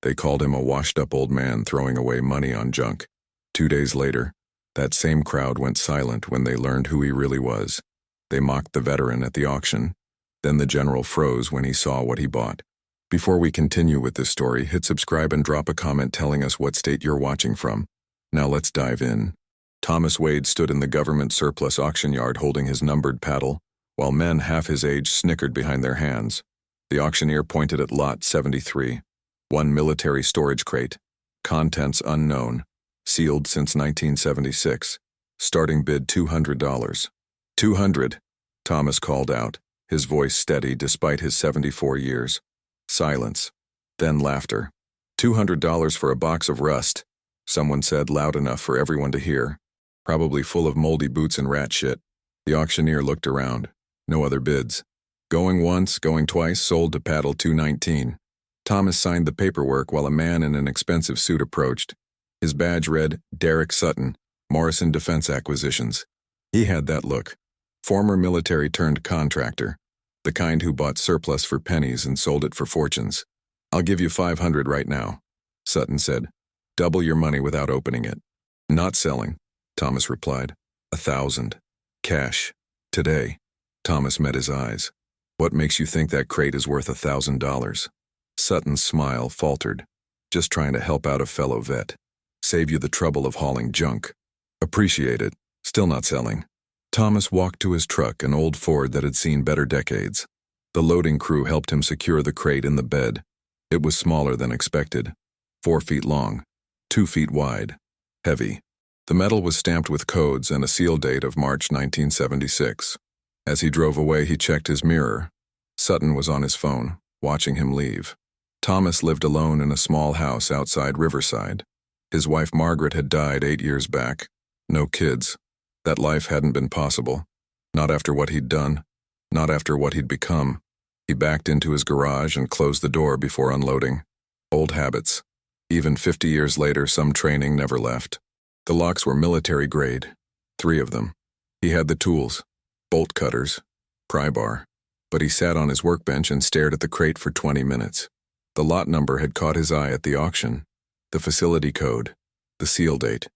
They called him a washed-up old man throwing away money on junk. 2 days later, that same crowd went silent when they learned who he really was. They mocked the veteran at the auction. Then the general froze when he saw what he bought. Before we continue with this story, hit subscribe and drop a comment telling us what state you're watching from. Now let's dive in. Thomas Wade stood in the government surplus auction yard holding his numbered paddle, while men half his age snickered behind their hands. The auctioneer pointed at lot 73, one military storage crate, contents unknown, sealed since 1976, starting bid $200. $200, Thomas called out, his voice steady despite his 74 years. Silence. Then laughter. $200 for a box of rust, someone said loud enough for everyone to hear. Probably full of moldy boots and rat shit. The auctioneer looked around. No other bids. Going once, going twice, sold to paddle 219. Thomas signed the paperwork while a man in an expensive suit approached. His badge read, Derek Sutton, Morrison Defense Acquisitions. He had that look. Former military turned contractor. The kind who bought surplus for pennies and sold it for fortunes. I'll give you $500 right now, Sutton said. Double your money without opening it. Not selling, Thomas replied. 1,000. Cash. Today. Thomas met his eyes. What makes you think that crate is worth $1,000? Sutton's smile faltered. Just trying to help out a fellow vet. Save you the trouble of hauling junk. Appreciate it. Still not selling. Thomas walked to his truck, an old Ford that had seen better decades. The loading crew helped him secure the crate in the bed. It was smaller than expected. 4 feet long, 2 feet wide, heavy. The metal was stamped with codes and a seal date of March 1976. As he drove away, he checked his mirror. Sutton was on his phone, watching him leave. Thomas lived alone in a small house outside Riverside. His wife Margaret had died 8 years back. No kids. That life hadn't been possible. Not after what he'd done. Not after what he'd become. He backed into his garage and closed the door before unloading. Old habits. Even 50 years later, some training never left. The locks were military grade. 3 of them. He had the tools. Bolt cutters. Pry bar. But he sat on his workbench and stared at the crate for 20 minutes. The lot number had caught his eye at the auction. The facility code. The seal date.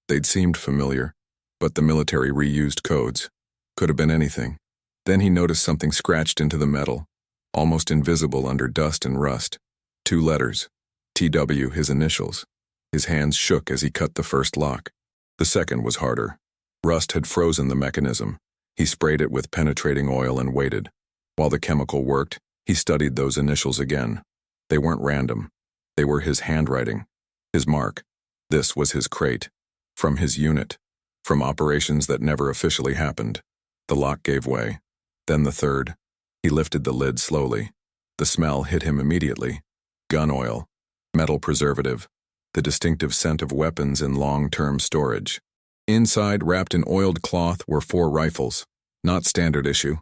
They'd seemed familiar. But the military reused codes. Could have been anything. Then he noticed something scratched into the metal, almost invisible under dust and rust. 2 letters. TW, his initials. His hands shook as he cut the first lock. The second was harder. Rust had frozen the mechanism. He sprayed it with penetrating oil and waited. While the chemical worked, he studied those initials again. They weren't random. They were his handwriting. His mark. This was his crate. From his unit. From operations that never officially happened. The lock gave way. Then the third. He lifted the lid slowly. The smell hit him immediately. Gun oil. Metal preservative. The distinctive scent of weapons in long-term storage. Inside, wrapped in oiled cloth, were 4 rifles. Not standard issue.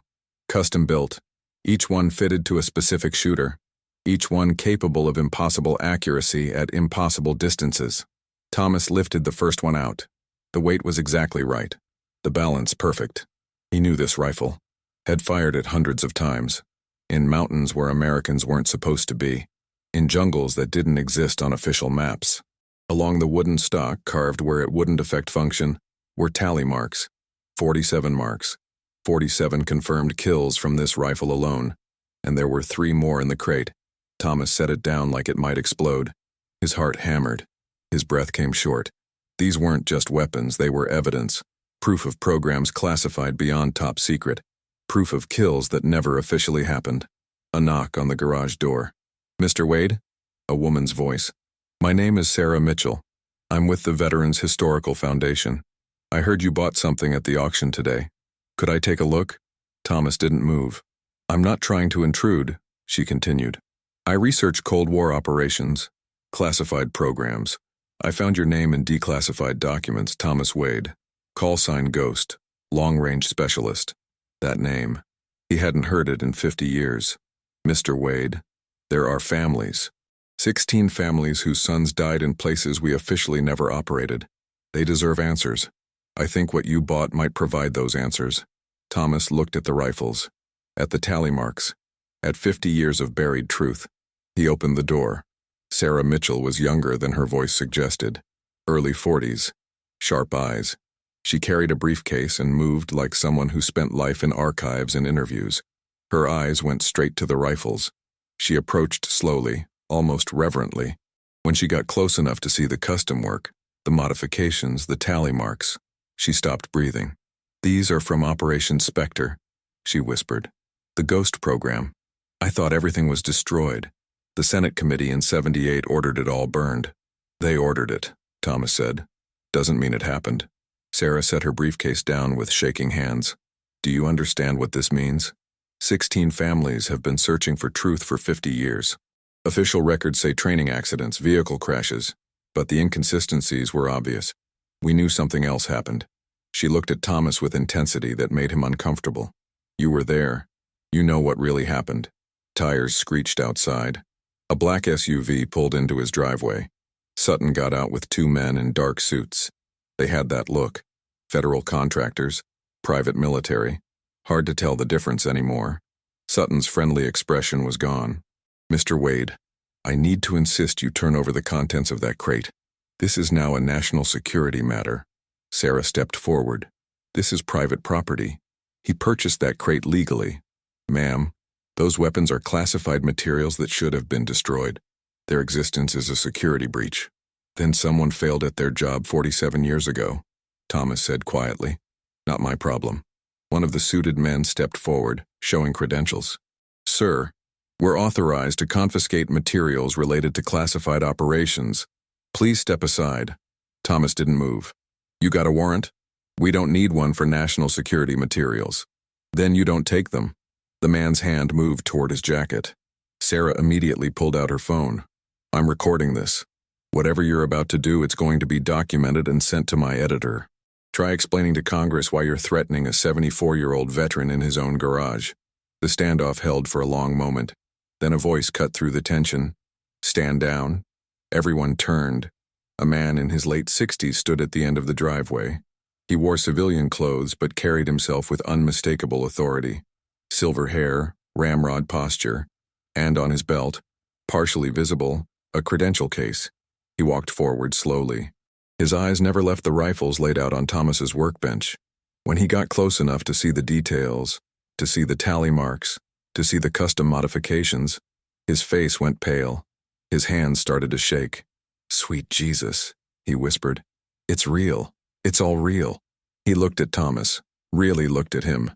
Custom built. Each one fitted to a specific shooter. Each one capable of impossible accuracy at impossible distances. Thomas lifted the first one out. The weight was exactly right. The balance perfect. He knew this rifle. Had fired it hundreds of times. In mountains where Americans weren't supposed to be. In jungles that didn't exist on official maps. Along the wooden stock, carved where it wouldn't affect function, were tally marks. 47 marks. 47 confirmed kills from this rifle alone. And there were 3 more in the crate. Thomas set it down like it might explode. His heart hammered. His breath came short. These weren't just weapons, they were evidence. Proof of programs classified beyond top secret. Proof of kills that never officially happened. A knock on the garage door. Mr. Wade? A woman's voice. My name is Sarah Mitchell. I'm with the Veterans Historical Foundation. I heard you bought something at the auction today. Could I take a look? Thomas didn't move. I'm not trying to intrude, she continued. I research Cold War operations, classified programs. I found your name in declassified documents, Thomas Wade. Call sign Ghost, long-range specialist. That name. He hadn't heard it in 50 years. Mr. Wade, there are families. 16 families whose sons died in places we officially never operated. They deserve answers. I think what you bought might provide those answers. Thomas looked at the rifles, at the tally marks, at 50 years of buried truth. He opened the door. Sarah Mitchell was younger than her voice suggested. Early 40s. Sharp eyes. She carried a briefcase and moved like someone who spent life in archives and interviews. Her eyes went straight to the rifles. She approached slowly, almost reverently. When she got close enough to see the custom work, the modifications, the tally marks, she stopped breathing. "These are from Operation Spectre," she whispered. "The Ghost program. I thought everything was destroyed. The Senate committee in '78 ordered it all burned." "They ordered it," Thomas said. "Doesn't mean it happened." Sarah set her briefcase down with shaking hands. "Do you understand what this means? 16 families have been searching for truth for 50 years. Official records say training accidents, vehicle crashes, but the inconsistencies were obvious. We knew something else happened." She looked at Thomas with intensity that made him uncomfortable. "You were there. You know what really happened." Tires screeched outside. A black SUV pulled into his driveway. Sutton got out with 2 men in dark suits. They had that look. Federal contractors, private military. Hard to tell the difference anymore. Sutton's friendly expression was gone. "Mr. Wade, I need to insist you turn over the contents of that crate. This is now a national security matter." Sarah stepped forward. "This is private property. He purchased that crate legally. Ma'am, those weapons are classified materials that should have been destroyed. Their existence is a security breach." "Then someone failed at their job 47 years ago," Thomas said quietly. "Not my problem." One of the suited men stepped forward, showing credentials. "Sir, we're authorized to confiscate materials related to classified operations. Please step aside." Thomas didn't move. "You got a warrant?" "We don't need one for national security materials." "Then you don't take them." The man's hand moved toward his jacket. Sarah immediately pulled out her phone. "I'm recording this. Whatever you're about to do, it's going to be documented and sent to my editor. Try explaining to Congress why you're threatening a 74-year-old veteran in his own garage." The standoff held for a long moment. Then a voice cut through the tension. "Stand down." Everyone turned. A man in his late 60s stood at the end of the driveway. He wore civilian clothes but carried himself with unmistakable authority. Silver hair, ramrod posture, and on his belt, partially visible, a credential case. He walked forward slowly. His eyes never left the rifles laid out on Thomas's workbench. When he got close enough to see the details, to see the tally marks, to see the custom modifications, his face went pale. His hands started to shake. "Sweet Jesus," he whispered. "It's real. It's all real." He looked at Thomas, really looked at him.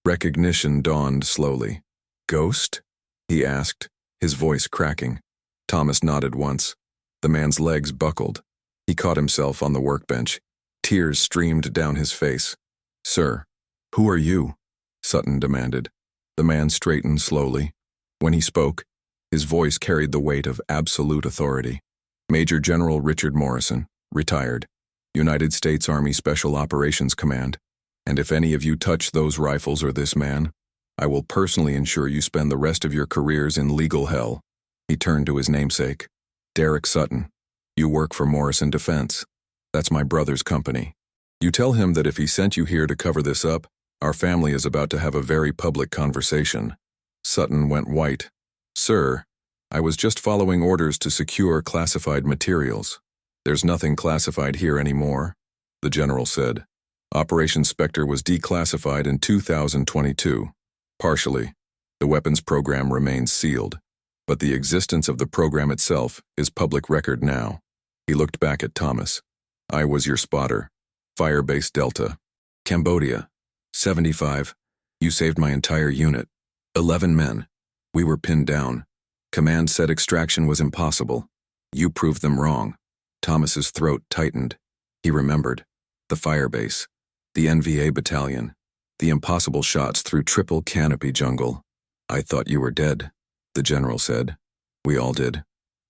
Recognition dawned slowly. "Ghost?" he asked, his voice cracking. Thomas nodded once. The man's legs buckled. He caught himself on the workbench. Tears streamed down his face. "Sir, who are you?" Sutton demanded. The man straightened slowly. When he spoke, his voice carried the weight of absolute authority. "Major General Richard Morrison, retired, United States Army Special Operations Command. And if any of you touch those rifles or this man, I will personally ensure you spend the rest of your careers in legal hell." He turned to his namesake. "Derek Sutton, you work for Morrison Defense. That's my brother's company. You tell him that if he sent you here to cover this up, our family is about to have a very public conversation." Sutton went white. "Sir, I was just following orders to secure classified materials." "There's nothing classified here anymore," the general said. "Operation Spectre was declassified in 2022. Partially. The weapons program remains sealed. But the existence of the program itself is public record now." He looked back at Thomas. "I was your spotter. Firebase Delta. Cambodia. 75. You saved my entire unit. 11 men. We were pinned down. Command said extraction was impossible. You proved them wrong." Thomas's throat tightened. He remembered. The firebase. The NVA battalion. The impossible shots through triple canopy jungle. "I thought you were dead," the general said. "We all did.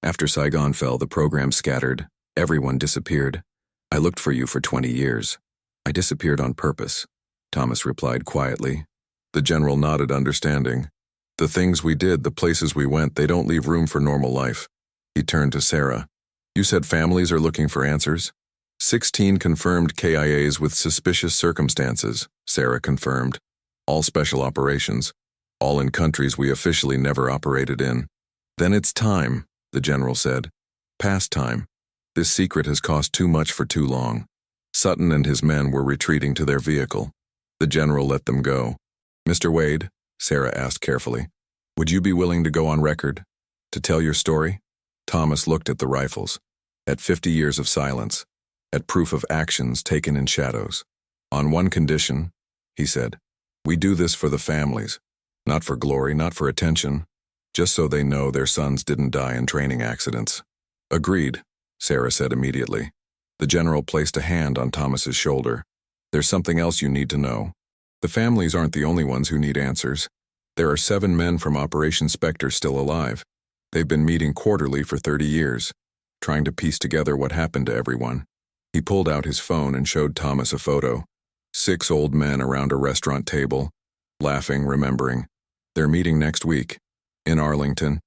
After Saigon fell, the program scattered. Everyone disappeared. I looked for you for 20 years. I disappeared on purpose," Thomas replied quietly. The general nodded understanding. "The things we did, the places we went, they don't leave room for normal life." He turned to Sarah. "You said families are looking for answers?" 16 confirmed KIAs with suspicious circumstances, Sarah confirmed. "All special operations. All in countries we officially never operated in." "Then it's time," the general said. Past time. This secret has cost too much for too long. Sutton and his men were retreating to their vehicle. The general let them go. Mr. Wade, Sarah asked carefully, would you be willing to go on record? To tell your story? Thomas looked at the rifles. At 50 years of silence. At proof of actions taken in shadows. On one condition, he said. We do this for the families. Not for glory, not for attention. Just so they know their sons didn't die in training accidents. Agreed, Sarah said immediately. The general placed a hand on Thomas's shoulder. There's something else you need to know. The families aren't the only ones who need answers. There are 7 men from Operation Spectre still alive. They've been meeting quarterly for 30 years, trying to piece together what happened to everyone. He pulled out his phone and showed Thomas a photo. 6 old men around a restaurant table, laughing, remembering. They're meeting next week, in Arlington.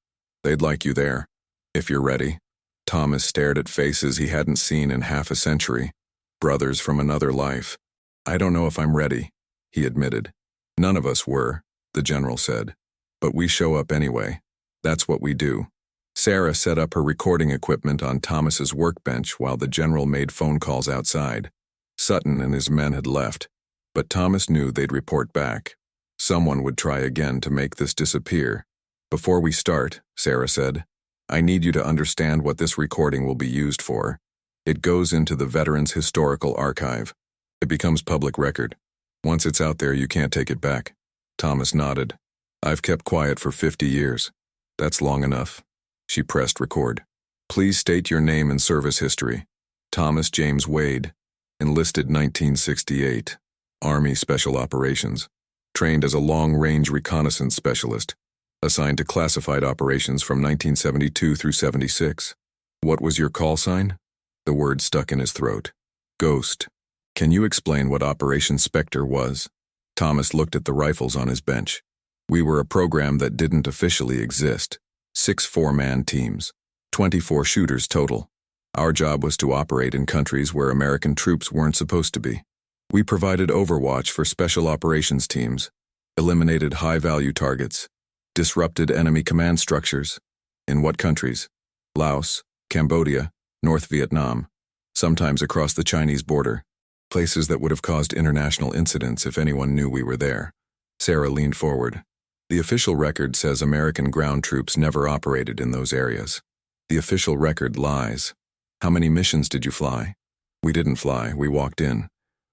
They'd like you there, if you're ready. Thomas stared at faces he hadn't seen in half a century. Brothers from another life. I don't know if I'm ready, he admitted. None of us were, the general said. But we show up anyway. That's what we do. Sarah set up her recording equipment on Thomas's workbench while the general made phone calls outside. Sutton and his men had left, but Thomas knew they'd report back. Someone would try again to make this disappear. Before we start, Sarah said, I need you to understand what this recording will be used for. It goes into the Veterans Historical Archive. It becomes public record. Once it's out there, you can't take it back. Thomas nodded. I've kept quiet for 50 years. That's long enough. She pressed record. Please state your name and service history. Thomas James Wade. Enlisted 1968. Army Special Operations. Trained as a long-range reconnaissance specialist. Assigned to classified operations from 1972 through 76. What was your call sign? The word stuck in his throat. Ghost. Can you explain what Operation Spectre was? Thomas looked at the rifles on his bench. We were a program that didn't officially exist. 6 4-man teams. 24 shooters total. Our job was to operate in countries where American troops weren't supposed to be. We provided overwatch for special operations teams, eliminated high-value targets, disrupted enemy command structures. In what countries? Laos, Cambodia, North Vietnam, sometimes across the Chinese border. Places that would have caused international incidents if anyone knew we were there. Sarah leaned forward. The official record says American ground troops never operated in those areas. The official record lies. How many missions did you fly? We didn't fly, we walked in.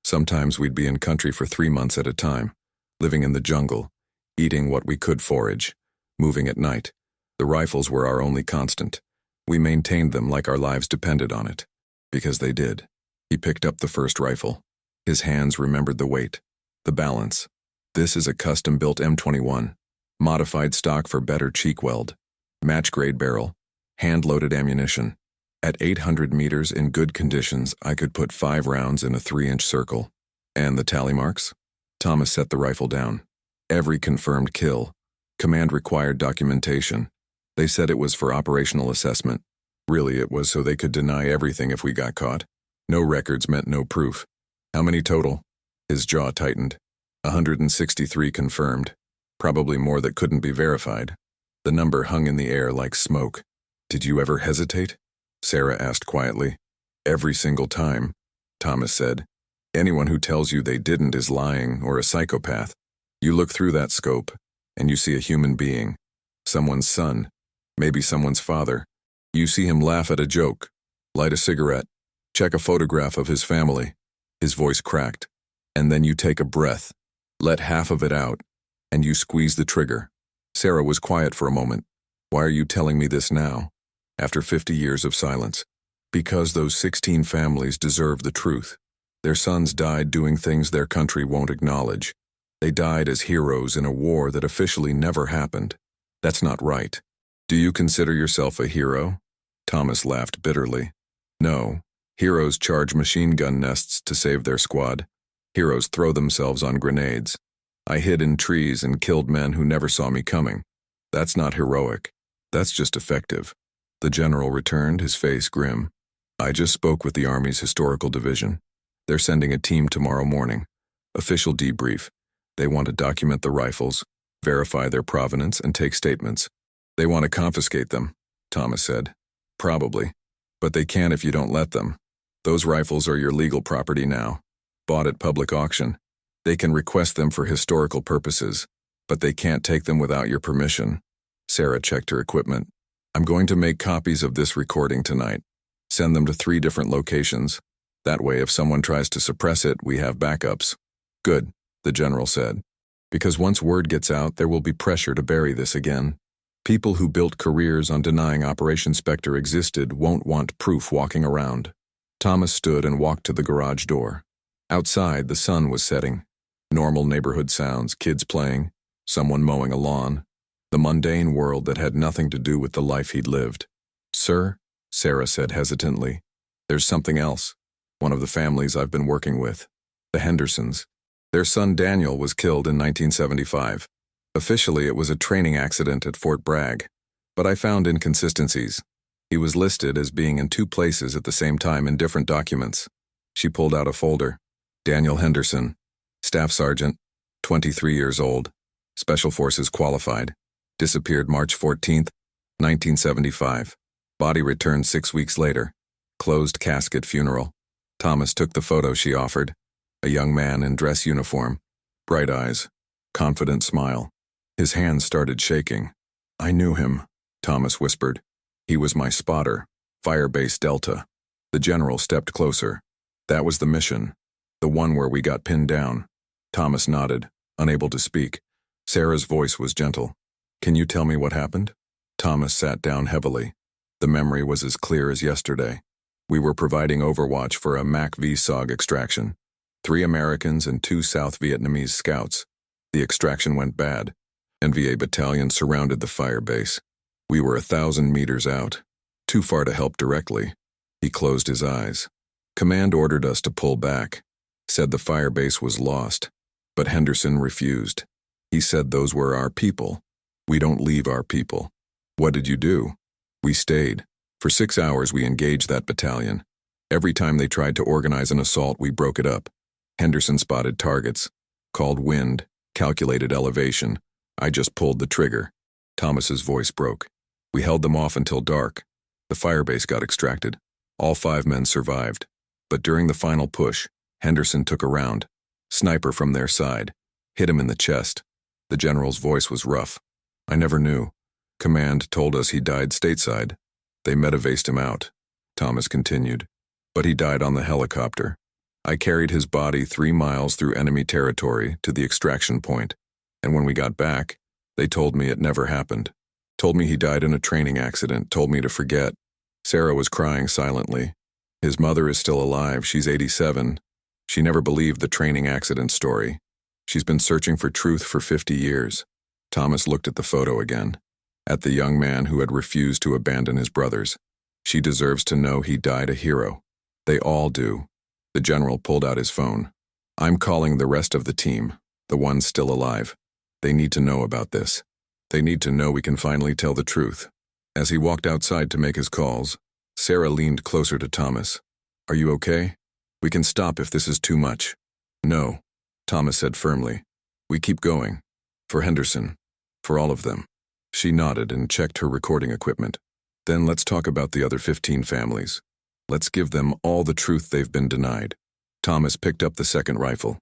Sometimes we'd be in country for 3 months at a time, living in the jungle, eating what we could forage, moving at night. The rifles were our only constant. We maintained them like our lives depended on it. Because they did. He picked up the first rifle. His hands remembered the weight, the balance. This is a custom-built M21. Modified stock for better cheek weld. Match-grade barrel. Hand-loaded ammunition. At 800 meters in good conditions, I could put 5 rounds in a 3-inch circle. And the tally marks? Thomas set the rifle down. Every confirmed kill. Command required documentation. They said it was for operational assessment. Really, it was so they could deny everything if we got caught. No records meant no proof. How many total? His jaw tightened. 163 confirmed. Probably more that couldn't be verified. The number hung in the air like smoke. Did you ever hesitate? Sarah asked quietly. Every single time, Thomas said. Anyone who tells you they didn't is lying or a psychopath. You look through that scope, and you see a human being. Someone's son. Maybe someone's father. You see him laugh at a joke, light a cigarette, check a photograph of his family. His voice cracked. And then you take a breath, let half of it out, and you squeeze the trigger. Sarah was quiet for a moment. Why are you telling me this now? After 50 years of silence. Because those 16 families deserve the truth. Their sons died doing things their country won't acknowledge. They died as heroes in a war that officially never happened. That's not right. Do you consider yourself a hero? Thomas laughed bitterly. No. Heroes charge machine gun nests to save their squad. Heroes throw themselves on grenades. I hid in trees and killed men who never saw me coming. That's not heroic. That's just effective. The general returned, his face grim. I just spoke with the Army's Historical Division. They're sending a team tomorrow morning. Official debrief. They want to document the rifles, verify their provenance, and take statements. They want to confiscate them. Thomas said. Probably. But they can if you don't let them. Those rifles are your legal property now. Bought at public auction. They can request them for historical purposes, but they can't take them without your permission. Sarah checked her equipment. I'm going to make copies of this recording tonight. Send them to 3 different locations. That way, if someone tries to suppress it, we have backups. Good, the general said. Because once word gets out, there will be pressure to bury this again. People who built careers on denying Operation Spectre existed won't want proof walking around. Thomas stood and walked to the garage door. Outside, the sun was setting. Normal neighborhood sounds, kids playing, someone mowing a lawn. The mundane world that had nothing to do with the life he'd lived. Sir, Sarah said hesitantly, there's something else. One of the families I've been working with, the Hendersons. Their son Daniel was killed in 1975. Officially, it was a training accident at Fort Bragg, but I found inconsistencies. He was listed as being in 2 places at the same time in different documents. She pulled out a folder. Daniel Henderson, Staff Sergeant, 23 years old, Special Forces qualified, disappeared March 14, 1975. Body returned 6 weeks later. Closed casket funeral. Thomas took the photo she offered. A young man in dress uniform, bright eyes, confident smile. His hands started shaking. I knew him, Thomas whispered. He was my spotter, Firebase Delta. The general stepped closer. That was the mission, the one where we got pinned down. Thomas nodded, unable to speak. Sarah's voice was gentle. Can you tell me what happened? Thomas sat down heavily. The memory was as clear as yesterday. We were providing overwatch for a MAC-V extraction. 3 Americans and 2 South Vietnamese scouts. The extraction went bad. NVA battalion surrounded the fire base. We were 1,000 meters out, too far to help directly. He closed his eyes. Command ordered us to pull back, said the fire base was lost, but Henderson refused. He said those were our people. We don't leave our people. What did you do? We stayed. For 6 hours we engaged that battalion. Every time they tried to organize an assault, we broke it up. Henderson spotted targets, called wind, calculated elevation. I just pulled the trigger. Thomas's voice broke. We held them off until dark. The firebase got extracted. All 5 men survived. But during the final push, Henderson took a round. Sniper from their side. Hit him in the chest. The general's voice was rough. I never knew. Command told us he died stateside. They medevaced him out. Thomas continued. But he died on the helicopter. I carried his body 3 miles through enemy territory to the extraction point, and when we got back, they told me it never happened. Told me he died in a training accident, told me to forget. Sarah was crying silently. His mother is still alive, she's 87. She never believed the training accident story. She's been searching for truth for 50 years. Thomas looked at the photo again, at the young man who had refused to abandon his brothers. She deserves to know he died a hero. They all do. The general pulled out his phone. I'm calling the rest of the team, the ones still alive. They need to know about this. They need to know we can finally tell the truth. As he walked outside to make his calls, Sarah leaned closer to Thomas. Are you okay? We can stop if this is too much. No, Thomas said firmly. We keep going. For Henderson. For all of them. She nodded and checked her recording equipment. Then let's talk about the other 15 families. Let's give them all the truth they've been denied. Thomas picked up the second rifle.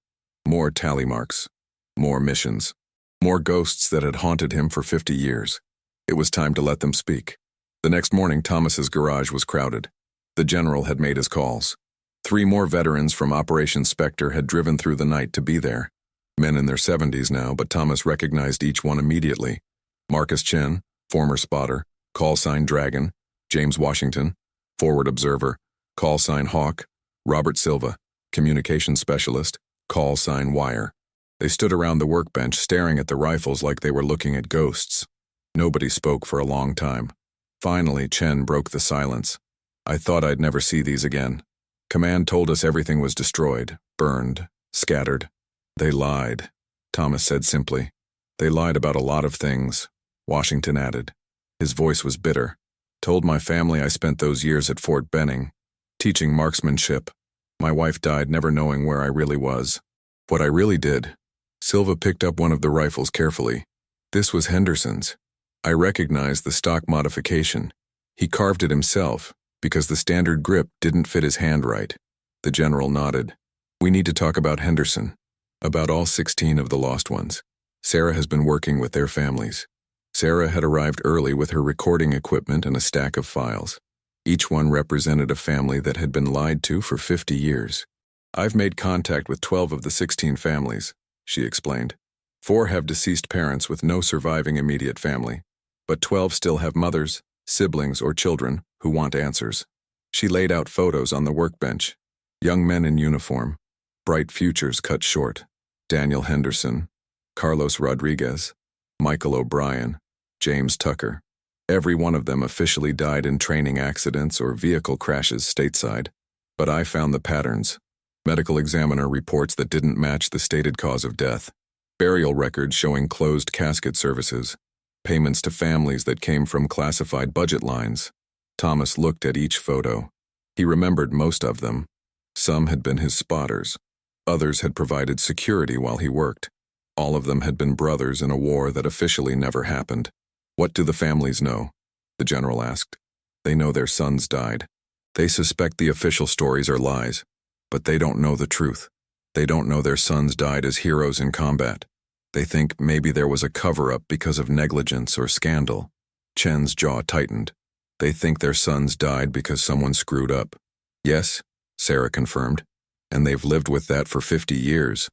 More tally marks. More missions. More ghosts that had haunted him for 50 years. It was time to let them speak. The next morning, Thomas's garage was crowded. The general had made his calls. 3 more veterans from Operation Spectre had driven through the night to be there. Men in their 70s now, but Thomas recognized each one immediately. Marcus Chen, former spotter, call sign Dragon. James Washington, forward observer, call sign Hawk. Robert Silva, communications specialist, call sign Wire. They stood around the workbench staring at the rifles like they were looking at ghosts. Nobody spoke for a long time. Finally, Chen broke the silence. I thought I'd never see these again. Command told us everything was destroyed, burned, scattered. They lied, Thomas said simply. They lied about a lot of things, Washington added. His voice was bitter. Told my family I spent those years at Fort Benning, teaching marksmanship. My wife died never knowing where I really was. What I really did. Silva picked up one of the rifles carefully. This was Henderson's. I recognized the stock modification. He carved it himself, because the standard grip didn't fit his hand right. The general nodded. We need to talk about Henderson. About all 16 of the lost ones. Sarah has been working with their families. Sarah had arrived early with her recording equipment and a stack of files. Each one represented a family that had been lied to for 50 years. I've made contact with 12 of the 16 families, she explained. 4 have deceased parents with no surviving immediate family, but 12 still have mothers, siblings, or children who want answers. She laid out photos on the workbench. Young men in uniform, bright futures cut short. Daniel Henderson, Carlos Rodriguez, Michael O'Brien, James Tucker. Every one of them officially died in training accidents or vehicle crashes stateside. But I found the patterns. Medical examiner reports that didn't match the stated cause of death. Burial records showing closed casket services. Payments to families that came from classified budget lines. Thomas looked at each photo. He remembered most of them. Some had been his spotters. Others had provided security while he worked. All of them had been brothers in a war that officially never happened. What do the families know? The general asked. They know their sons died. They suspect the official stories are lies, but they don't know the truth. They don't know their sons died as heroes in combat. They think maybe there was a cover-up because of negligence or scandal. Chen's jaw tightened. They think their sons died because someone screwed up. Yes, Sarah confirmed, and they've lived with that for 50 years,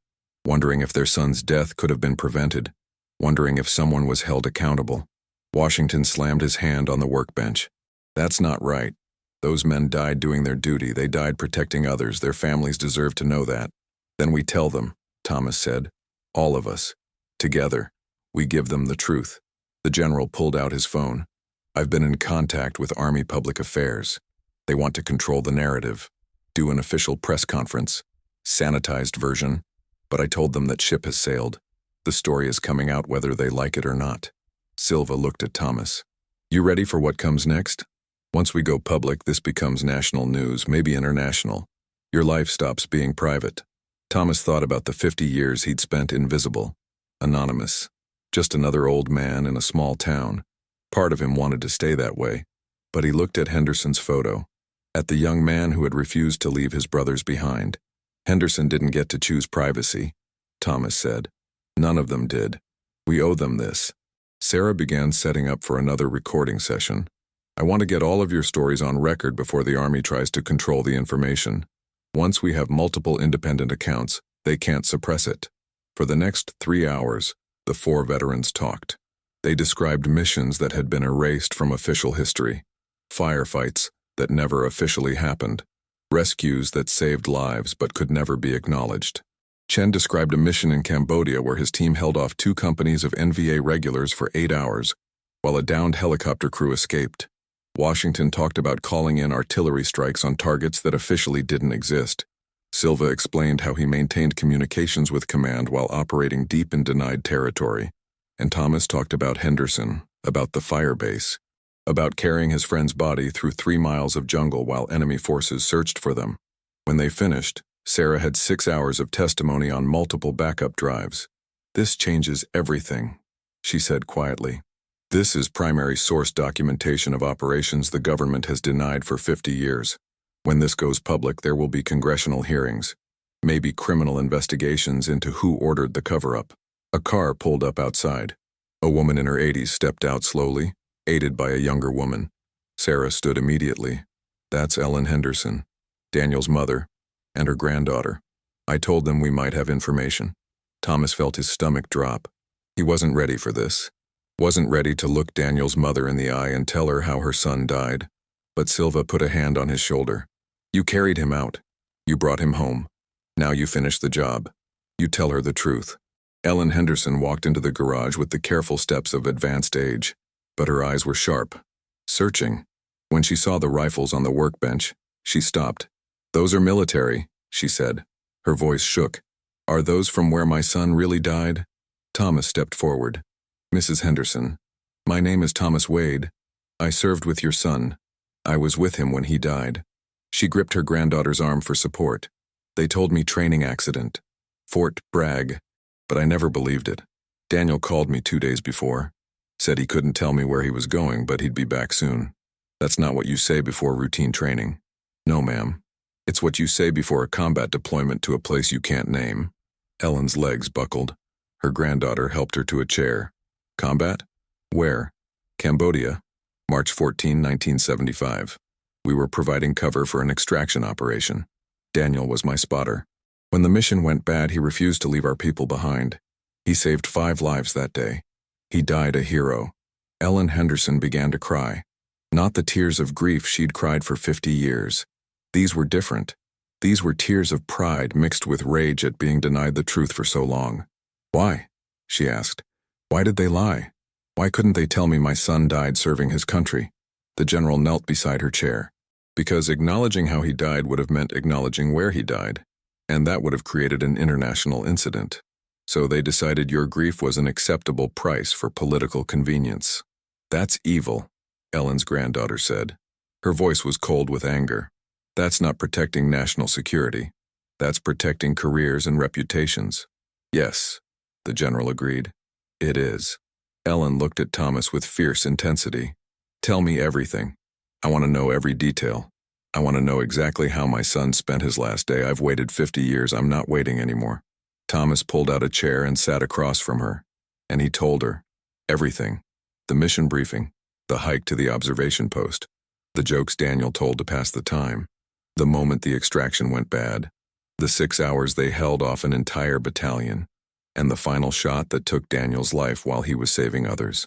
wondering if their son's death could have been prevented, wondering if someone was held accountable. Washington slammed his hand on the workbench. That's not right. Those men died doing their duty. They died protecting others. Their families deserve to know that. Then we tell them, Thomas said. All of us. Together, we give them the truth. The general pulled out his phone. I've been in contact with Army Public Affairs. They want to control the narrative, do an official press conference, sanitized version, but I told them that ship has sailed. The story is coming out whether they like it or not. Silva looked at Thomas. You ready for what comes next? Once we go public, this becomes national news, maybe international. Your life stops being private. Thomas thought about the 50 years he'd spent invisible, anonymous, just another old man in a small town. Part of him wanted to stay that way, but he looked at Henderson's photo, at the young man who had refused to leave his brothers behind. Henderson didn't get to choose privacy, Thomas said. None of them did. We owe them this. Sarah began setting up for another recording session. I want to get all of your stories on record before the Army tries to control the information. Once we have multiple independent accounts, they can't suppress it. For the next 3 hours, the 4 veterans talked. They described missions that had been erased from official history, firefights that never officially happened, rescues that saved lives but could never be acknowledged. Chen described a mission in Cambodia where his team held off 2 companies of NVA regulars for 8 hours, while a downed helicopter crew escaped. Washington talked about calling in artillery strikes on targets that officially didn't exist. Silva explained how he maintained communications with command while operating deep in denied territory. And Thomas talked about Henderson, about the fire base, about carrying his friend's body through 3 miles of jungle while enemy forces searched for them. When they finished, Sarah had 6 hours of testimony on multiple backup drives. This changes everything, she said quietly. This is primary source documentation of operations the government has denied for 50 years. When this goes public, there will be congressional hearings, maybe criminal investigations into who ordered the cover-up. A car pulled up outside. A woman in her 80s stepped out slowly, aided by a younger woman. Sarah stood immediately. That's Ellen Henderson, Daniel's mother, and her granddaughter. I told them we might have information. Thomas felt his stomach drop. He wasn't ready for this. Wasn't ready to look Daniel's mother in the eye and tell her how her son died. But Silva put a hand on his shoulder. You carried him out. You brought him home. Now you finish the job. You tell her the truth. Ellen Henderson walked into the garage with the careful steps of advanced age, but her eyes were sharp, searching. When she saw the rifles on the workbench, she stopped. Those are military, she said. Her voice shook. Are those from where my son really died? Thomas stepped forward. Mrs. Henderson, my name is Thomas Wade. I served with your son. I was with him when he died. She gripped her granddaughter's arm for support. They told me training accident. Fort Bragg. But I never believed it. Daniel called me 2 days before. Said he couldn't tell me where he was going, but he'd be back soon. That's not what you say before routine training. No, ma'am. It's what you say before a combat deployment to a place you can't name. Ellen's legs buckled. Her granddaughter helped her to a chair. Combat? Where? Cambodia. March 14, 1975. We were providing cover for an extraction operation. Daniel was my spotter. When the mission went bad, he refused to leave our people behind. He saved 5 lives that day. He died a hero. Ellen Henderson began to cry. Not the tears of grief she'd cried for 50 years. These were different. These were tears of pride mixed with rage at being denied the truth for so long. Why? She asked. Why did they lie? Why couldn't they tell me my son died serving his country? The general knelt beside her chair. Because acknowledging how he died would have meant acknowledging where he died, and that would have created an international incident. So they decided your grief was an acceptable price for political convenience. That's evil, Ellen's granddaughter said. Her voice was cold with anger. That's not protecting national security. That's protecting careers and reputations. Yes, the general agreed. It is. Ellen looked at Thomas with fierce intensity. Tell me everything. I want to know every detail. I want to know exactly how my son spent his last day. I've waited 50 years. I'm not waiting anymore. Thomas pulled out a chair and sat across from her, and he told her everything. The mission briefing, the hike to the observation post, the jokes Daniel told to pass the time, the moment the extraction went bad, the 6 hours they held off an entire battalion, and the final shot that took Daniel's life while he was saving others.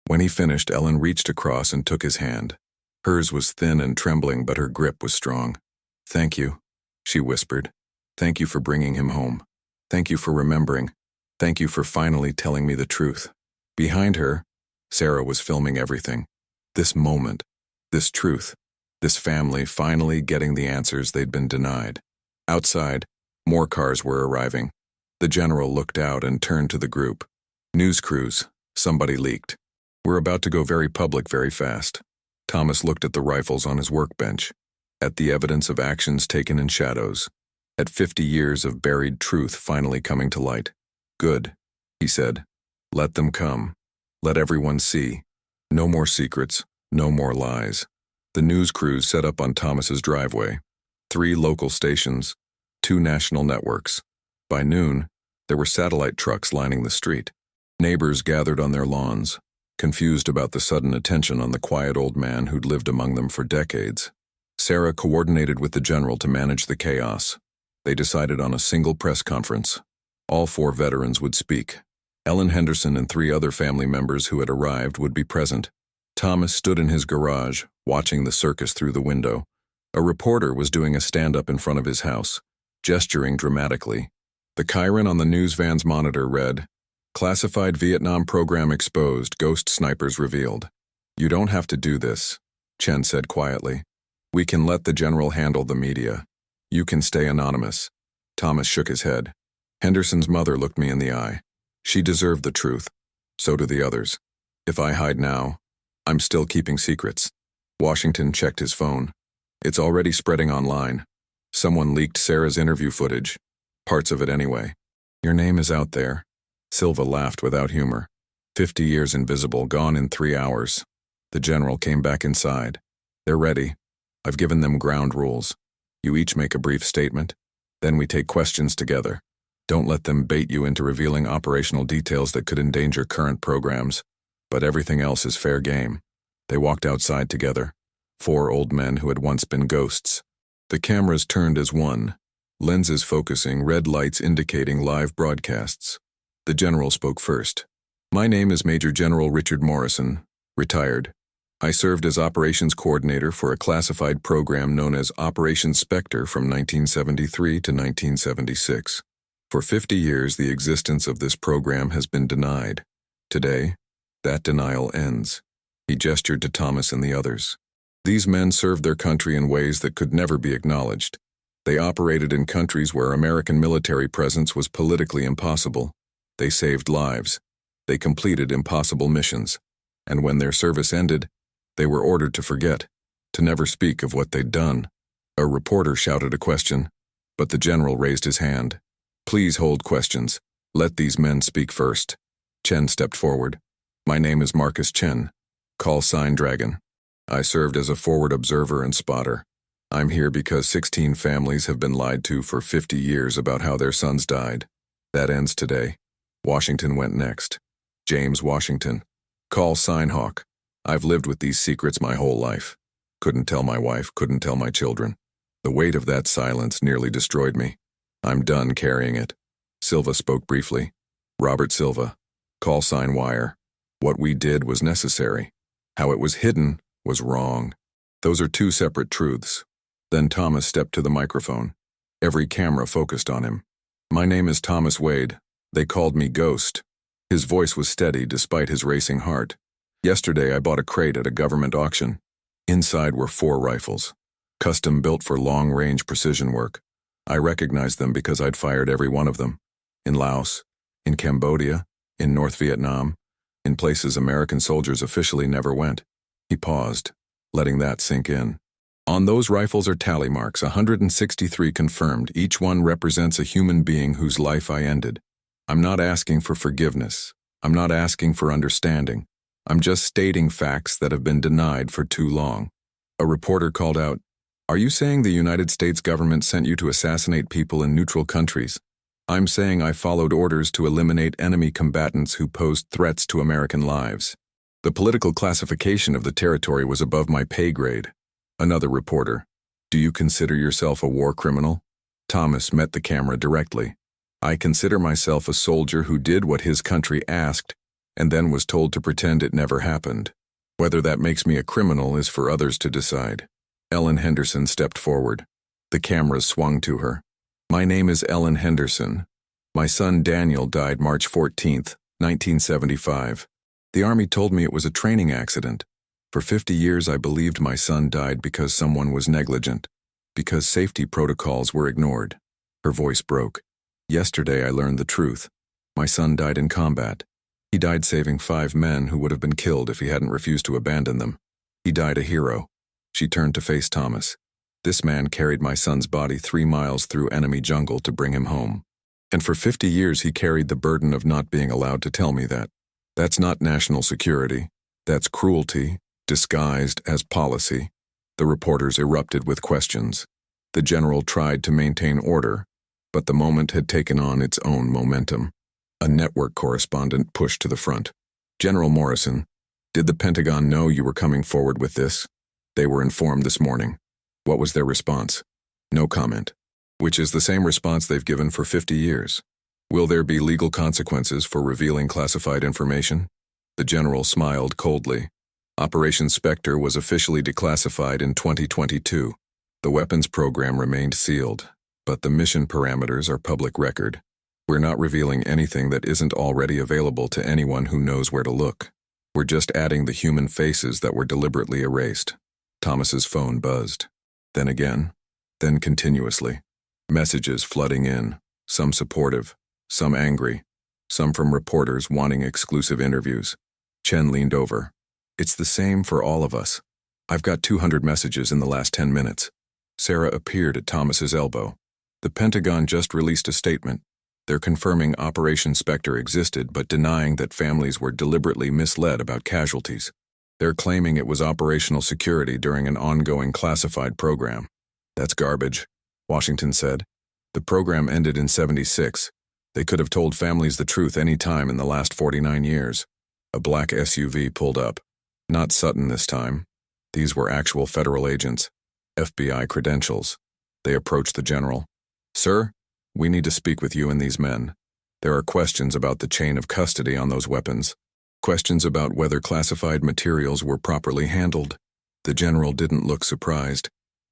When he finished, Ellen reached across and took his hand. Hers was thin and trembling, but her grip was strong. Thank you, she whispered. Thank you for bringing him home. Thank you for remembering. Thank you for finally telling me the truth. Behind her, Sarah was filming everything. This moment, this truth, this family finally getting the answers they'd been denied. Outside, more cars were arriving. The general looked out and turned to the group. News crews, somebody leaked. We're about to go very public very fast. Thomas looked at the rifles on his workbench, at the evidence of actions taken in shadows, at 50 years of buried truth finally coming to light. Good, he said. Let them come. Let everyone see. No more secrets, no more lies. The news crews set up on Thomas's driveway. 3 local stations, 2 national networks. By noon, there were satellite trucks lining the street. Neighbors gathered on their lawns, confused about the sudden attention on the quiet old man who'd lived among them for decades. Sarah coordinated with the general to manage the chaos. They decided on a single press conference. All 4 veterans would speak. Ellen Henderson and 3 other family members who had arrived would be present. Thomas stood in his garage, watching the circus through the window. A reporter was doing a stand-up in front of his house, gesturing dramatically. The Chiron on the news van's monitor read, "Classified Vietnam program exposed, ghost snipers revealed." You don't have to do this, Chen said quietly. We can let the general handle the media. You can stay anonymous. Thomas shook his head. Henderson's mother looked me in the eye. She deserved the truth. So do the others. If I hide now, I'm still keeping secrets. Washington checked his phone. It's already spreading online. Someone leaked Sarah's interview footage. Parts of it anyway. Your name is out there. Silva laughed without humor. 50 years invisible, gone in 3 hours. The general came back inside. They're ready. I've given them ground rules. You each make a brief statement. Then we take questions together. Don't let them bait you into revealing operational details that could endanger current programs. But everything else is fair game. They walked outside together. 4 old men who had once been ghosts. The cameras turned as one. Lenses focusing, red lights indicating live broadcasts. The general spoke first. My name is Major General Richard Morrison, retired. I served as operations coordinator for a classified program known as Operation Spectre from 1973 to 1976. For 50 years, the existence of this program has been denied. Today, that denial ends. He gestured to Thomas and the others. These men served their country in ways that could never be acknowledged. They operated in countries where American military presence was politically impossible. They saved lives. They completed impossible missions. And when their service ended, they were ordered to forget, to never speak of what they'd done. A reporter shouted a question, but the general raised his hand. Please hold questions. Let these men speak first. Chen stepped forward. My name is Marcus Chen. Call sign Dragon. I served as a forward observer and spotter. I'm here because 16 families have been lied to for 50 years about how their sons died. That ends today. Washington went next. James Washington. Call sign Hawk. I've lived with these secrets my whole life. Couldn't tell my wife, couldn't tell my children. The weight of that silence nearly destroyed me. I'm done carrying it. Silva spoke briefly. Robert Silva. Call sign Wire. What we did was necessary. How it was hidden was wrong. Those are two separate truths. Then Thomas stepped to the microphone. Every camera focused on him. My name is Thomas Wade. They called me Ghost. His voice was steady despite his racing heart. Yesterday I bought a crate at a government auction. Inside were 4 rifles, custom built for long-range precision work. I recognized them because I'd fired every one of them. In Laos, in Cambodia, in North Vietnam, in places American soldiers officially never went. He paused, letting that sink in. On those rifles are tally marks, 163 confirmed. Each one represents a human being whose life I ended. I'm not asking for forgiveness. I'm not asking for understanding. I'm just stating facts that have been denied for too long. A reporter called out, "Are you saying the United States government sent you to assassinate people in neutral countries?" I'm saying I followed orders to eliminate enemy combatants who posed threats to American lives. The political classification of the territory was above my pay grade. Another reporter, "Do you consider yourself a war criminal?" Thomas met the camera directly. "I consider myself a soldier who did what his country asked and then was told to pretend it never happened. Whether that makes me a criminal is for others to decide." Ellen Henderson stepped forward. The cameras swung to her. "My name is Ellen Henderson. My son Daniel died March 14th, 1975. The Army told me it was a training accident. For 50 years I believed my son died because someone was negligent, because safety protocols were ignored." Her voice broke. "Yesterday I learned the truth. My son died in combat. He died saving 5 men who would have been killed if he hadn't refused to abandon them. He died a hero." She turned to face Thomas. "This man carried my son's body 3 miles through enemy jungle to bring him home. And for 50 years he carried the burden of not being allowed to tell me that. That's not national security. That's cruelty, disguised as policy." The reporters erupted with questions. The general tried to maintain order, but the moment had taken on its own momentum. A network correspondent pushed to the front. "General Morrison, did the Pentagon know you were coming forward with this?" "They were informed this morning." "What was their response?" "No comment." "Which is the same response they've given for 50 years. Will there be legal consequences for revealing classified information?" The general smiled coldly. "Operation Spectre was officially declassified in 2022. The weapons program remained sealed, but the mission parameters are public record. We're not revealing anything that isn't already available to anyone who knows where to look. We're just adding the human faces that were deliberately erased." Thomas's phone buzzed. Then again, then continuously. Messages flooding in, some supportive, some angry, some from reporters wanting exclusive interviews. Chen leaned over. "It's the same for all of us. I've got 200 messages in the last 10 minutes. Sarah appeared at Thomas's elbow. "The Pentagon just released a statement. They're confirming Operation Spectre existed but denying that families were deliberately misled about casualties. They're claiming it was operational security during an ongoing classified program." "That's garbage," Washington said. "The program ended in 76. They could have told families the truth any time in the last 49 years. A black SUV pulled up. Not Sutton this time. These were actual federal agents. FBI credentials. They approached the general. "Sir, we need to speak with you and these men. There are questions about the chain of custody on those weapons. Questions about whether classified materials were properly handled." The general didn't look surprised.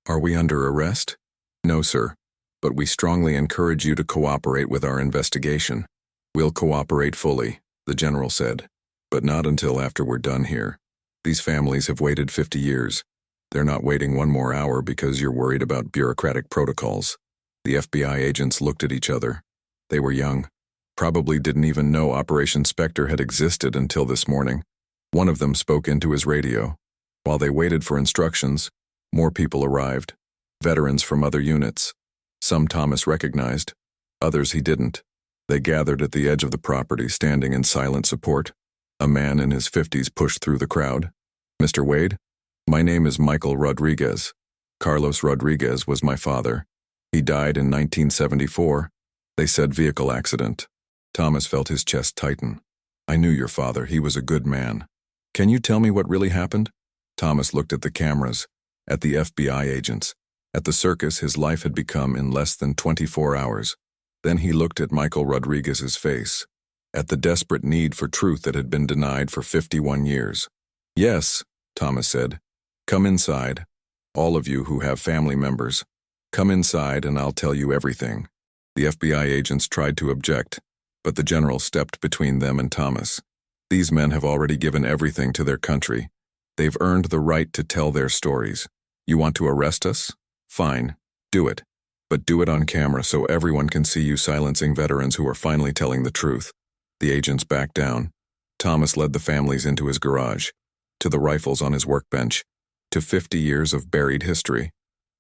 "Are we under arrest?" "No, sir. But we strongly encourage you to cooperate with our investigation." "We'll cooperate fully," the general said. "But not until after we're done here. These families have waited 50 years. They're not waiting 1 more hour because you're worried about bureaucratic protocols." The FBI agents looked at each other. They were young. Probably didn't even know Operation Spectre had existed until this morning. One of them spoke into his radio. While they waited for instructions, more people arrived. Veterans from other units. Some Thomas recognized, others he didn't. They gathered at the edge of the property, standing in silent support. A man in his 50s pushed through the crowd. "Mr. Wade?" My name is Michael Rodriguez. Carlos Rodriguez was my father. He died in 1974. They said vehicle accident. Thomas felt his chest tighten. I knew your father. He was a good man. Can you tell me what really happened? Thomas looked at the cameras, at the FBI agents, at the circus his life had become in less than 24 hours. Then he looked at Michael Rodriguez's face, at the desperate need for truth that had been denied for 51 years. Yes, Thomas said. Come inside. All of you who have family members. Come inside and I'll tell you everything. The FBI agents tried to object, but the general stepped between them and Thomas. These men have already given everything to their country. They've earned the right to tell their stories. You want to arrest us? Fine, do it. But do it on camera so everyone can see you silencing veterans who are finally telling the truth. The agents backed down. Thomas led the families into his garage, to the rifles on his workbench, to 50 years of buried history.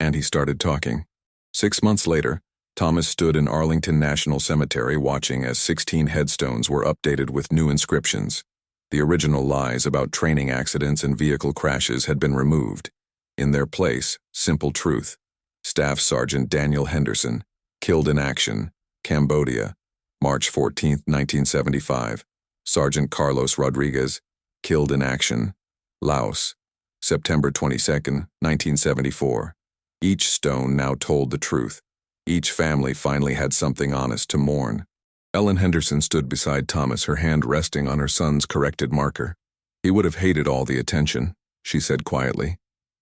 And he started talking. 6 months later, Thomas stood in Arlington National Cemetery watching as 16 headstones were updated with new inscriptions. The original lies about training accidents and vehicle crashes had been removed. In their place, simple truth. Staff Sergeant Daniel Henderson, killed in action, Cambodia, March 14, 1975. Sergeant Carlos Rodriguez, killed in action, Laos, September 22, 1974. Each stone now told the truth. Each family finally had something honest to mourn. Ellen Henderson stood beside Thomas, her hand resting on her son's corrected marker. He would have hated all the attention, she said quietly.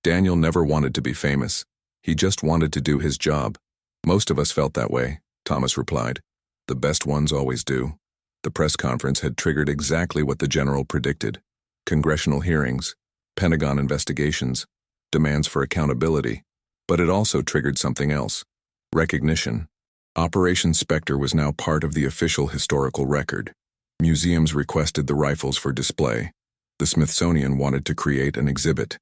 Daniel never wanted to be famous. He just wanted to do his job. Most of us felt that way, Thomas replied. The best ones always do. The press conference had triggered exactly what the general predicted. Congressional hearings, Pentagon investigations, demands for accountability. But it also triggered something else. Recognition. Operation Spectre was now part of the official historical record. Museums requested the rifles for display. The Smithsonian wanted to create an exhibit.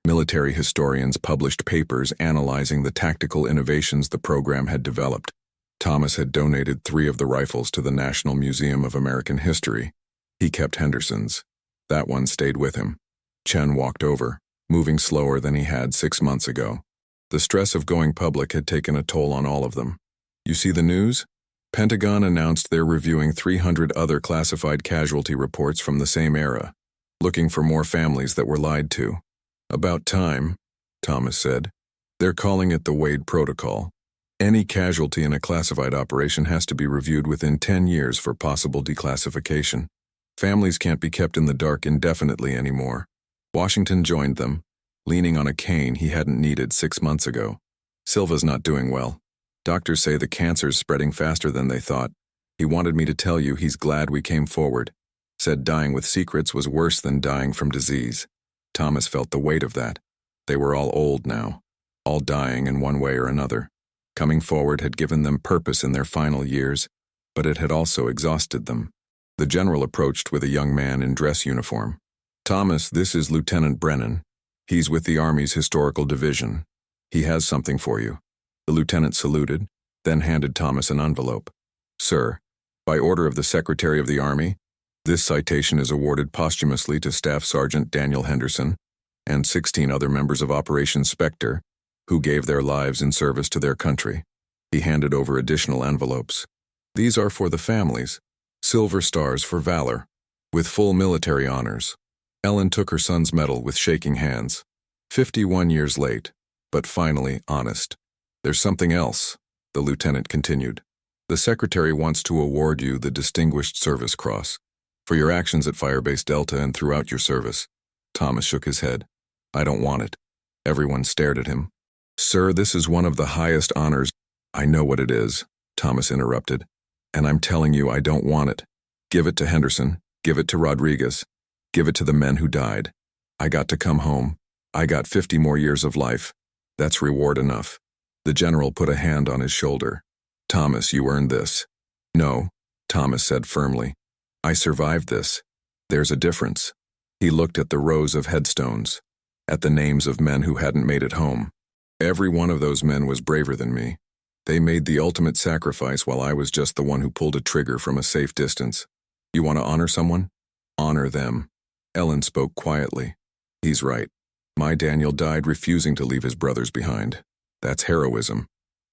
Military historians published papers analyzing the tactical innovations the program had developed. Thomas had donated 3 of the rifles to the National Museum of American History. He kept Henderson's. That one stayed with him. Chen walked over, moving slower than he had 6 months ago. The stress of going public had taken a toll on all of them. You see the news? Pentagon announced they're reviewing 300 other classified casualty reports from the same era, looking for more families that were lied to. About time, Thomas said. They're calling it the Wade Protocol. Any casualty in a classified operation has to be reviewed within 10 years for possible declassification. Families can't be kept in the dark indefinitely anymore. Washington joined them, leaning on a cane he hadn't needed 6 months ago. Silva's not doing well. Doctors say the cancer's spreading faster than they thought. He wanted me to tell you he's glad we came forward. Said dying with secrets was worse than dying from disease. Thomas felt the weight of that. They were all old now, all dying in one way or another. Coming forward had given them purpose in their final years, but it had also exhausted them. The general approached with a young man in dress uniform. Thomas, this is Lieutenant Brennan. He's with the Army's Historical Division. He has something for you. The lieutenant saluted, then handed Thomas an envelope. Sir, by order of the Secretary of the Army, this citation is awarded posthumously to Staff Sergeant Daniel Henderson and 16 other members of Operation Spectre who gave their lives in service to their country. He handed over additional envelopes. These are for the families. Silver stars for valor, with full military honors. Ellen took her son's medal with shaking hands. 51 years late, but finally honest. There's something else, the lieutenant continued. The secretary wants to award you the Distinguished Service Cross for your actions at Firebase Delta and throughout your service. Thomas shook his head. I don't want it. Everyone stared at him. Sir, this is one of the highest honors. I know what it is, Thomas interrupted. And I'm telling you I don't want it. Give it to Henderson. Give it to Rodriguez. Give it to the men who died. I got to come home. I got 50 more years of life. That's reward enough. The general put a hand on his shoulder. Thomas, you earned this. No, Thomas said firmly. I survived this. There's a difference. He looked at the rows of headstones, at the names of men who hadn't made it home. Every one of those men was braver than me. They made the ultimate sacrifice while I was just the one who pulled a trigger from a safe distance. You want to honor someone? Honor them. Ellen spoke quietly. He's right. My Daniel died refusing to leave his brothers behind. That's heroism.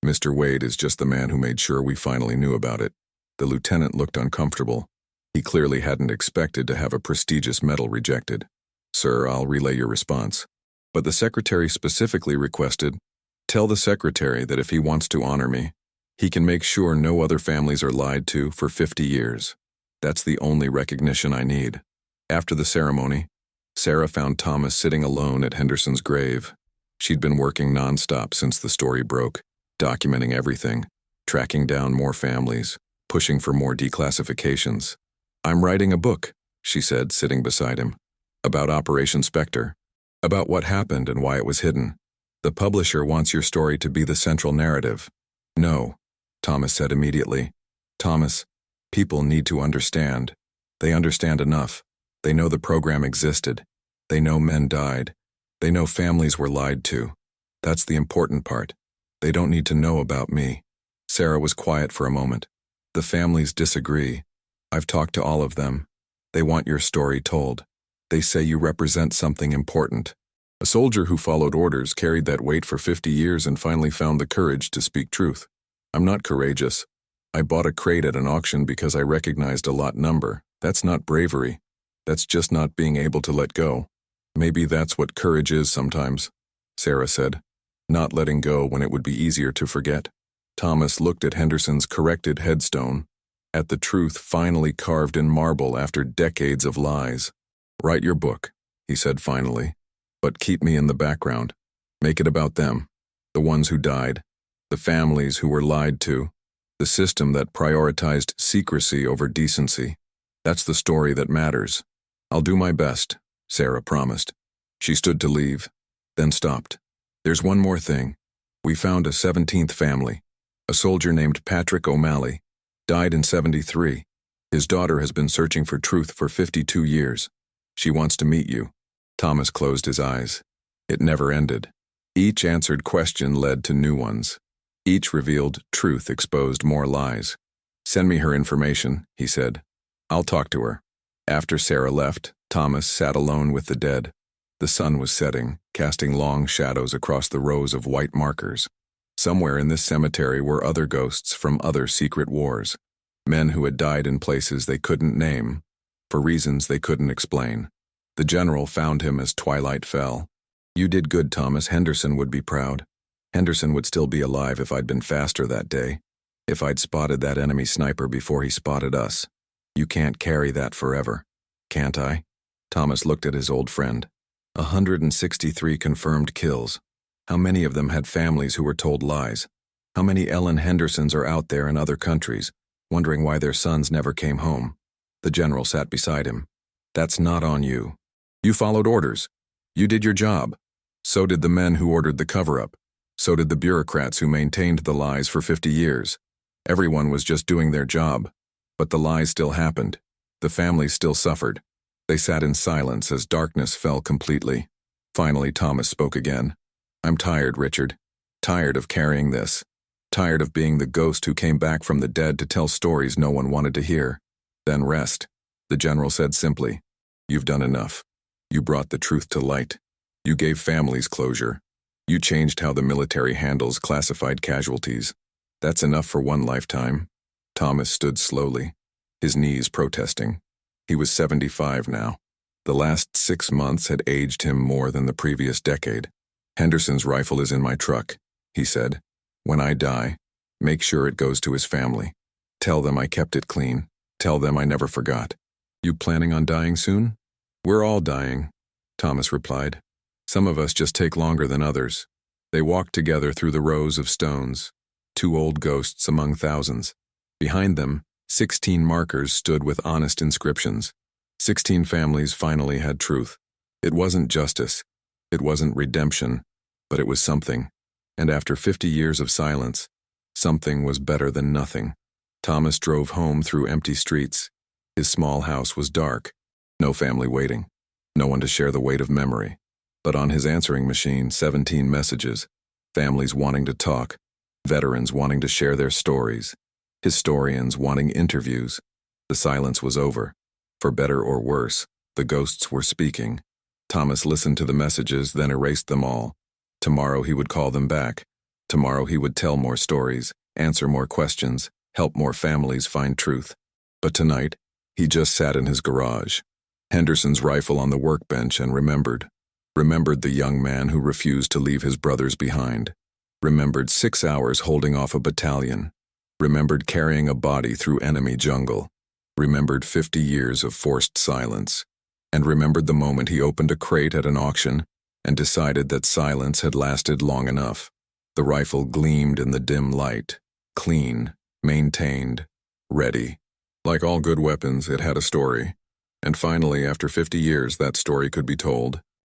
Mr. Wade is just the man who made sure we finally knew about it. The lieutenant looked uncomfortable. He clearly hadn't expected to have a prestigious medal rejected. Sir, I'll relay your response. But the secretary specifically requested, tell the secretary that if he wants to honor me, he can make sure no other families are lied to for 50 years. That's the only recognition I need. After the ceremony, Sarah found Thomas sitting alone at Henderson's grave. She'd been working nonstop since the story broke, documenting everything, tracking down more families, pushing for more declassifications. I'm writing a book, she said, sitting beside him, about Operation Spectre, about what happened and why it was hidden. The publisher wants your story to be the central narrative. No, Thomas said immediately. Thomas, people need to understand. They understand enough. They know the program existed. They know men died. They know families were lied to. That's the important part. They don't need to know about me. Sarah was quiet for a moment. The families disagree. I've talked to all of them. They want your story told. They say you represent something important. A soldier who followed orders carried that weight for 50 years and finally found the courage to speak truth. I'm not courageous. I bought a crate at an auction because I recognized a lot number. That's not bravery. That's just not being able to let go. Maybe that's what courage is sometimes, Sarah said, not letting go when it would be easier to forget. Thomas looked at Henderson's corrected headstone, at the truth finally carved in marble after decades of lies. Write your book, he said finally, but keep me in the background. Make it about them, the ones who died, the families who were lied to, the system that prioritized secrecy over decency. That's the story that matters. I'll do my best, Sarah promised. She stood to leave, then stopped. There's one more thing. We found a 17th family. A soldier named Patrick O'Malley. Died in 73. His daughter has been searching for truth for 52 years. She wants to meet you. Thomas closed his eyes. It never ended. Each answered question led to new ones. Each revealed truth exposed more lies. Send me her information, he said. I'll talk to her. After Sarah left, Thomas sat alone with the dead. The sun was setting, casting long shadows across the rows of white markers. Somewhere in this cemetery were other ghosts from other secret wars. Men who had died in places they couldn't name, for reasons they couldn't explain. The general found him as twilight fell. You did good, Thomas. Henderson would be proud. Henderson would still be alive if I'd been faster that day. If I'd spotted that enemy sniper before he spotted us. You can't carry that forever. Can't I? Thomas looked at his old friend. 163 confirmed kills. How many of them had families who were told lies? How many Ellen Hendersons are out there in other countries, wondering why their sons never came home? The general sat beside him. That's not on you. You followed orders. You did your job. So did the men who ordered the cover-up. So did the bureaucrats who maintained the lies for 50 years. Everyone was just doing their job. But the lies still happened. The families still suffered. They sat in silence as darkness fell completely. Finally, Thomas spoke again. I'm tired, Richard. Tired of carrying this. Tired of being the ghost who came back from the dead to tell stories no one wanted to hear. Then rest, the general said simply. You've done enough. You brought the truth to light. You gave families closure. You changed how the military handles classified casualties. That's enough for one lifetime. Thomas stood slowly, his knees protesting. He was 75 now. The last 6 months had aged him more than the previous decade. Henderson's rifle is in my truck, he said. When I die, make sure it goes to his family. Tell them I kept it clean. Tell them I never forgot. You planning on dying soon? We're all dying, Thomas replied. Some of us just take longer than others. They walked together through the rows of stones, 2 old ghosts among thousands. Behind them, 16 markers stood with honest inscriptions. 16 families finally had truth. It wasn't justice. It wasn't redemption. But it was something. And after 50 years of silence, something was better than nothing. Thomas drove home through empty streets. His small house was dark. No family waiting. No one to share the weight of memory. But on his answering machine, 17 messages. Families wanting to talk. Veterans wanting to share their stories. Historians wanting interviews. The silence was over. For better or worse, the ghosts were speaking. Thomas listened to the messages, then erased them all. Tomorrow he would call them back. Tomorrow he would tell more stories, answer more questions, help more families find truth. But tonight, he just sat in his garage, Henderson's rifle on the workbench, and remembered the young man who refused to leave his brothers behind. Remembered 6 hours holding off a battalion. Remembered carrying a body through enemy jungle. Remembered 50 years of forced silence. And remembered the moment he opened a crate at an auction and decided that silence had lasted long enough. The rifle gleamed in the dim light, clean, maintained, ready. Like all good weapons, it had a story. And finally, after 50 years, that story could be told.